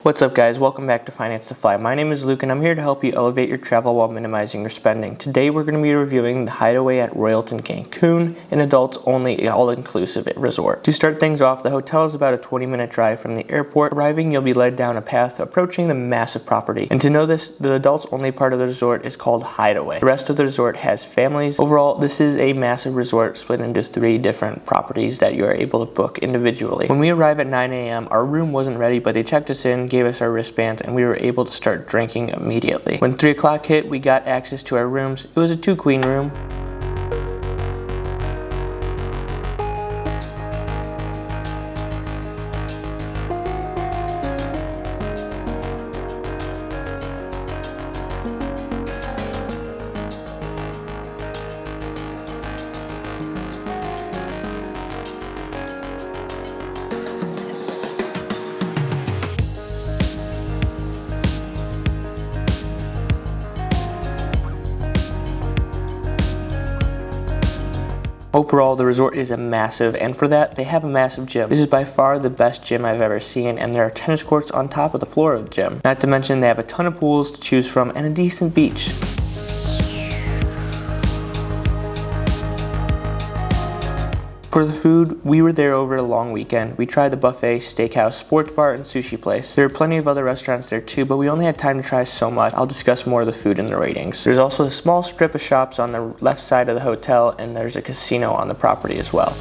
What's up guys, welcome back to Finance to Fly. My name is Luke and I'm here to help you elevate your travel while minimizing your spending. Today we're going to be reviewing the Hideaway at Royalton, Cancun, an adults only all-inclusive resort. To start things off, the hotel is about a 20-minute drive from the airport. Arriving, you'll be led down a path approaching the massive property. And to know this, the adults only part of the resort is called Hideaway. The rest of the resort has families. Overall, this is a massive resort split into 3 different properties that you are able to book individually. When we arrived at 9 a.m., our room wasn't ready, but they checked us in, gave us our wristbands, and we were able to start drinking immediately. When 3 o'clock hit, we got access to our rooms. It was a 2-queen room. Overall, the resort is a massive, and for that, they have a massive gym. This is by far the best gym I've ever seen, and there are tennis courts on top of the floor of the gym. Not to mention, they have a ton of pools to choose from and a decent beach. For the food, we were there over a long weekend. We tried the buffet, steakhouse, sports bar, and sushi place. There are plenty of other restaurants there too, but we only had time to try so much. I'll discuss more of the food in the ratings. There's also a small strip of shops on the left side of the hotel, and there's a casino on the property as well.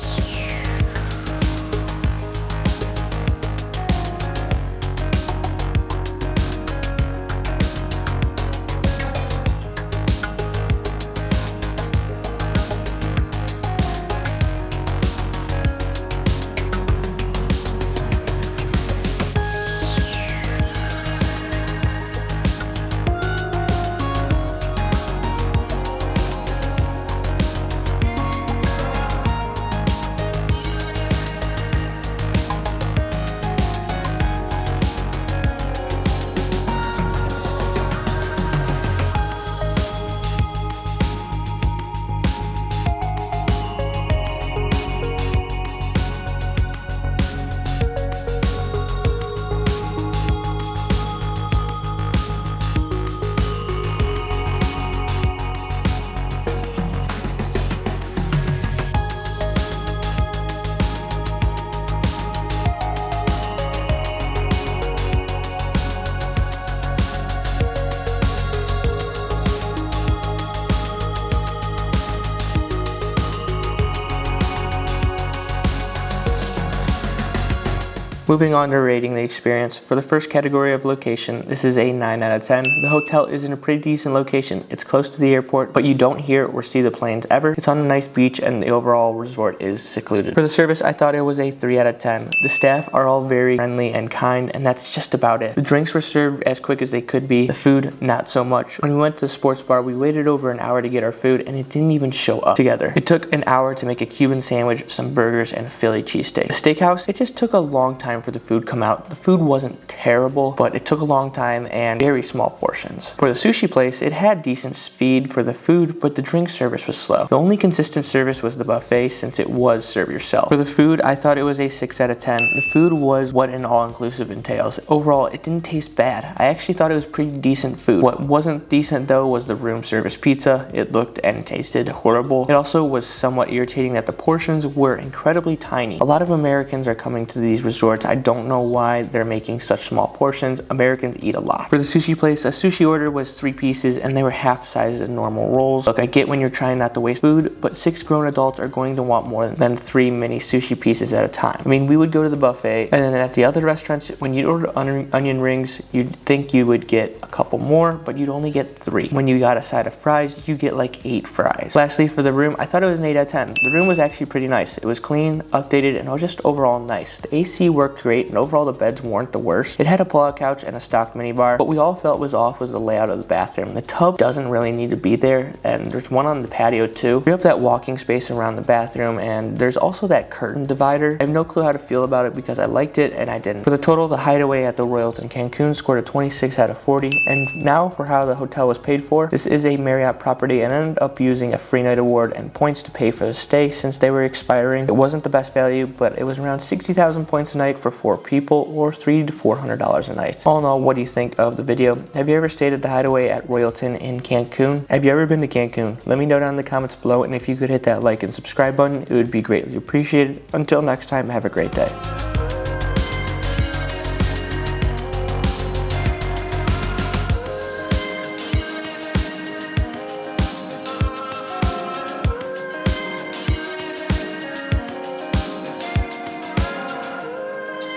Moving on to rating the experience. For the first category of location, this is a 9 out of 10. The hotel is in a pretty decent location. It's close to the airport, but you don't hear or see the planes ever. It's on a nice beach and the overall resort is secluded. For the service, I thought it was a 3 out of 10. The staff are all very friendly and kind, and that's just about it. The drinks were served as quick as they could be. The food, not so much. When we went to the sports bar, we waited over an hour to get our food and it didn't even show up together. It took an hour to make a Cuban sandwich, some burgers, and a Philly cheesesteak. The steakhouse, it just took a long time for the food come out. The food wasn't terrible, but it took a long time and very small portions. For the sushi place, it had decent speed for the food, but the drink service was slow. The only consistent service was the buffet, since it was serve yourself. For the food, I thought it was a 6 out of 10. The food was what an all-inclusive entails. Overall, it didn't taste bad. I actually thought it was pretty decent food. What wasn't decent though was the room service pizza. It looked and tasted horrible. It also was somewhat irritating that the portions were incredibly tiny. A lot of Americans are coming to these resorts. I don't know why they're making such small portions. Americans eat a lot. For the sushi place, a sushi order was 3 pieces and they were half size of normal rolls. Look, I get when you're trying not to waste food, but 6 grown adults are going to want more than 3 mini sushi pieces at a time. I mean, we would go to the buffet, and then at the other restaurants, when you'd order onion rings, you'd think you would get a couple more, but you'd only get 3. When you got a side of fries, you get like 8 fries. Lastly, for the room, I thought it was an 8 out of 10. The room was actually pretty nice. It was clean, updated, and just overall nice. The AC worked great, and overall the beds weren't the worst. It had a pull-out couch and a stock minibar. What we all felt was off was the layout of the bathroom. The tub doesn't really need to be there, and there's one on the patio too. We have that walking space around the bathroom, and there's also that curtain divider. I have no clue how to feel about it because I liked it and I didn't. For the total, the Hideaway at the Royalton Cancun scored a 26 out of 40, and now for how the hotel was paid for, this is a Marriott property and ended up using a free night award and points to pay for the stay since they were expiring. It wasn't the best value, but it was around 60,000 points a night for for 4 people or $300 to $400 a night. All in all, what do you think of the video? Have you ever stayed at the Hideaway at Royalton in Cancun? Have you ever been to Cancun? Let me know down in the comments below, and if you could hit that like and subscribe button, it would be greatly appreciated. Until next time, have a great day.